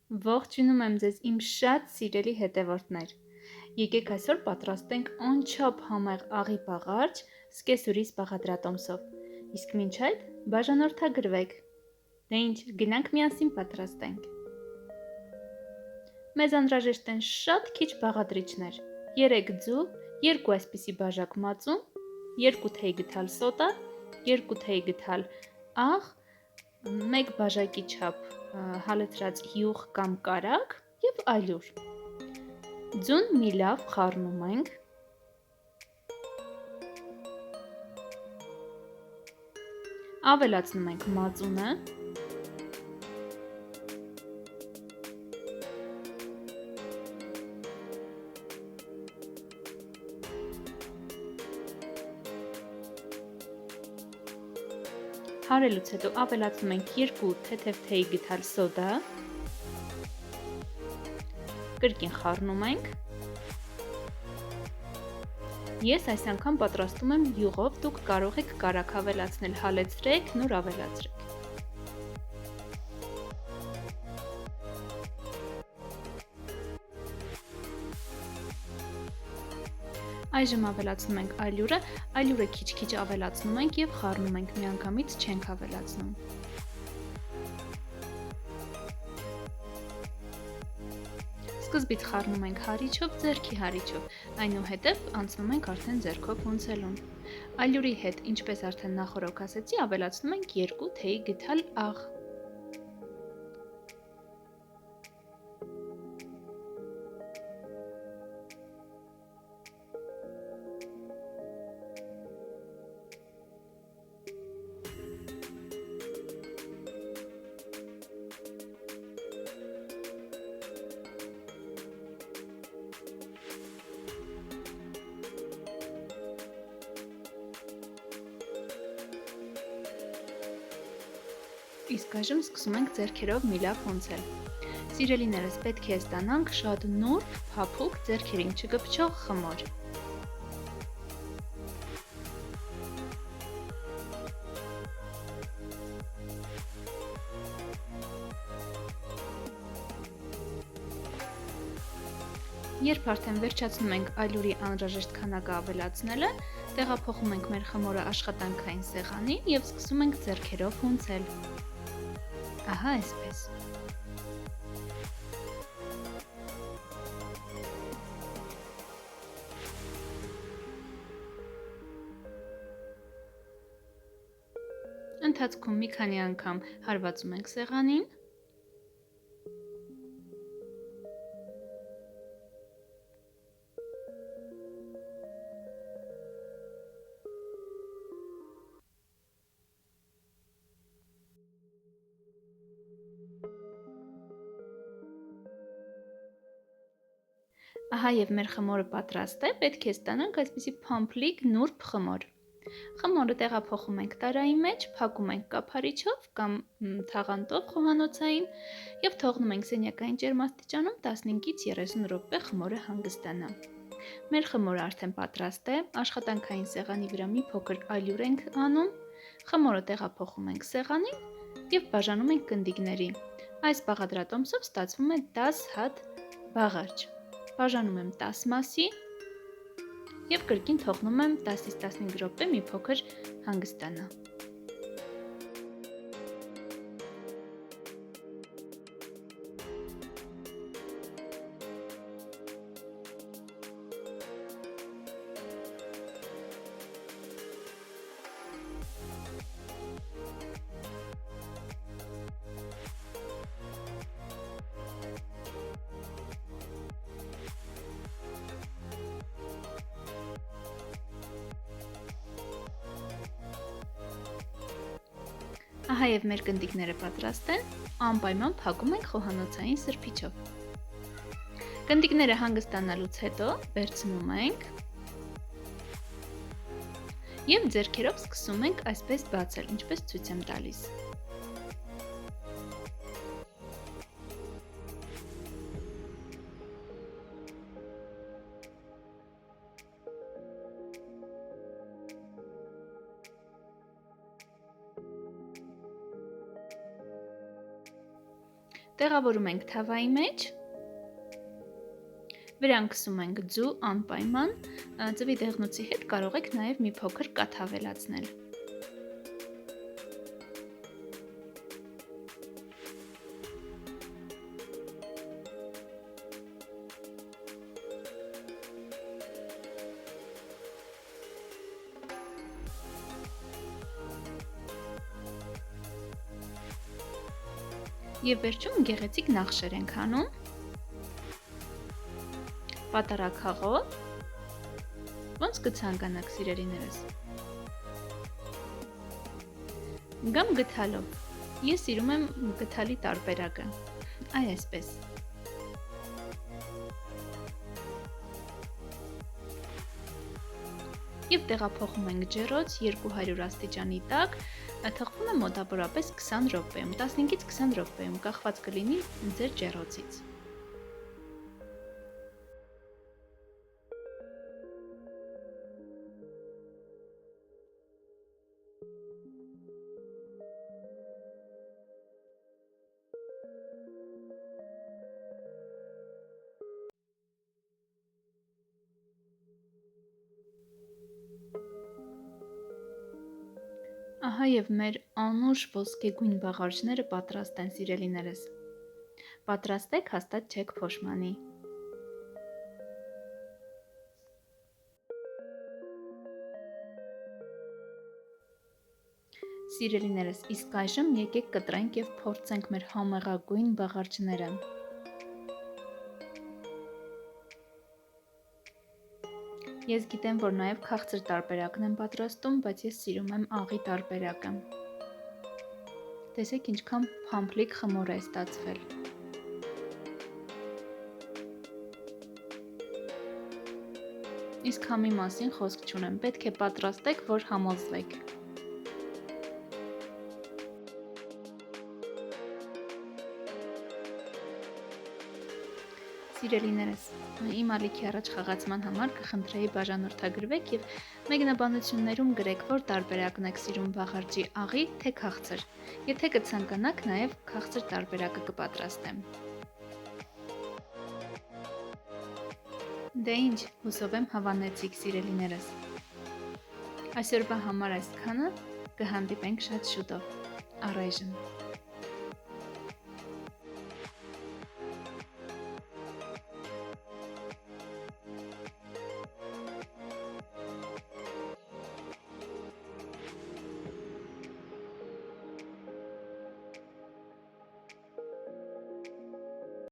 Ողջունում եմ ձեզ իմ շատ սիրելի հետևորդներ։ Եկեք այսօր պատրաստենք անչափ համեղ աղի պաղարջ սկեսուրիս բաղադրատոմսով։ Իսկ մինչ այդ բաժանորդագրվեք։ Դե ինչ, գնանք միասին պատրաստենք։ Մեզ անհրաժեշտ են շատ քիչ բաղադրիչներ՝ 3 ձու, 2 այսպիսի բաժակ մածուն, 2 թեյ գթալ սոդա, 2 թեյ գթալ աղ, 1 բաժակի չափ հալեցրած յուղ կամ կարագ և ալյուր։ Ձուն մի լավ խառնում ենք։ Ավելացնում ենք մածունը։ Հարելուց հետո ավելացնում ենք 2 թեթև թեյ գթալ սոդա, կրկին խառնում ենք։ Ես այս անգամ պատրաստում եմ յուղով, դուք կարող եք կարագ ավելացնել, հալեցրեք, նոր ավելացրեք։ Այժմ ավելացնում ենք ալյուրը, ալյուրը քիչ-քիչ ավելացնում ենք և խառնում ենք, միանգամից չենք ավելացնում։ Սկզբից խառնում ենք հարիչով, ձեռքի հարիչով, այնուհետև անցնում ենք արդեն ձեռքով հունցելուն։ Ալյուրի հետ, ինչպես արդեն նախօրոք ասեցի, ավելացնում ենք 2 թեյ գթալ աղ։ Իսկ այժմ սկսում ենք ձեռքերով մի լավ հունցել։ Սիրելիներս, պետք է ստանանք շատ նուրբ, փափուկ, ձեռքերին չկպչող խմոր։ Երբ արդեն վերջացնում ենք ալյուրի անհրաժեշտ քանակը ավելացնելը, տեղափոխում ենք մեր խմորը աշխատանքային սեղանին և սկսում ենք ձեռքերով հունցել։ Ահա այսպես։ Ընթացքում մի քանի անգամ հարվածում ենք սեղանին։ Ահա և մեր խմորը պատրաստ է, պետք է ստանանք այսպիսի փամփլիկ նուրբ խմոր։ Խմորը տեղափոխում ենք տարայի մեջ, փակում ենք կափարիչով կամ թաղանթով խոհանոցային և թողնում ենք սենյակային ջերմաստիճանում 15-ից 30 րոպե խմորը հանգստանա։ Մեր խմորը արդեն պատրաստ է, աշխատանքային սեղանի վրա մի փոքր ալյուր ենք անում, խմորը տեղափոխում ենք սեղանին և բաժանում ենք կնդիկների։ Այս բաղադրատոմսով ստացվում է 10 հատ բաղարջ։ Բաժանում եմ 10 մասի և կրկին թողնում եմ 10-ից 15 րոպե մի փոքր հանգստանա։ Ահա և մեր կնդիկները պատրաստ են, անպայման փակում ենք խոհանոցային սրբիչով։ Կնդիկները հանգստանալուց հետո վերցնում ենք և ձեռքերով սկսում ենք այսպես բացել, ինչպես ցույց եմ տալիս։ Տեղավորում ենք թավայի մեջ, վրան քսում ենք ձու անպայման, ձվի դեղնուցի հետ կարող եք նաև մի փոքր կաթ ավելացնել։ Եվ վերջում գեղեցիկ նախշեր ենք անում, պատարագ հաղով, ոնց կցանկանաք սիրելիներս, կամ գդալով, ես սիրում եմ գդալի տարբերակը, այսպես, և տեղափոխում ենք ջեռոց 200 աստիճանի տակ, թխվում է մոտավորապես 20 րոպեում, 15-ից 20 րոպեում, կախված կլինի ձեր ջեռոցից։ Ահա և մեր անուշ ոսկեգույն բաղարիչները պատրաստ են, սիրելիներս։ Պատրաստեք, հաստատ չեք փոշմանի։ Սիրելիներս, իսկ այժմ եկեք կտրենք և փորձենք մեր համեղագույն բաղարիչները։ Ես գիտեմ, որ նաև քաղցր տարբերակն եմ պատրաստում, բայց ես սիրում եմ աղի տարբերակը։ Տեսեք ինչքան փամփլիկ խմոր է ստացվել։ Իսկ համի մասին խոսք չունեմ, պետք է պատրաստեք, որ համոզվեք։ Սիրելիներս, իմ ալիքի առաջ խաղացման համար կխնդրեի բաժանորդագրվեք և մեկնաբանություններում գրեք, որ տարբերակն եք սիրում բաղարջի աղի, թե քաղցր։ Եթե կցանկանաք, նաև քաղցր տարբերակը կպատրաստեմ։ Դե ինչ, հուսով եմ հավանեցիք, սիրելիներս։ Այսօրվա համար այսքանը, կհանդիպենք շատ շուտով։ Առայժմ։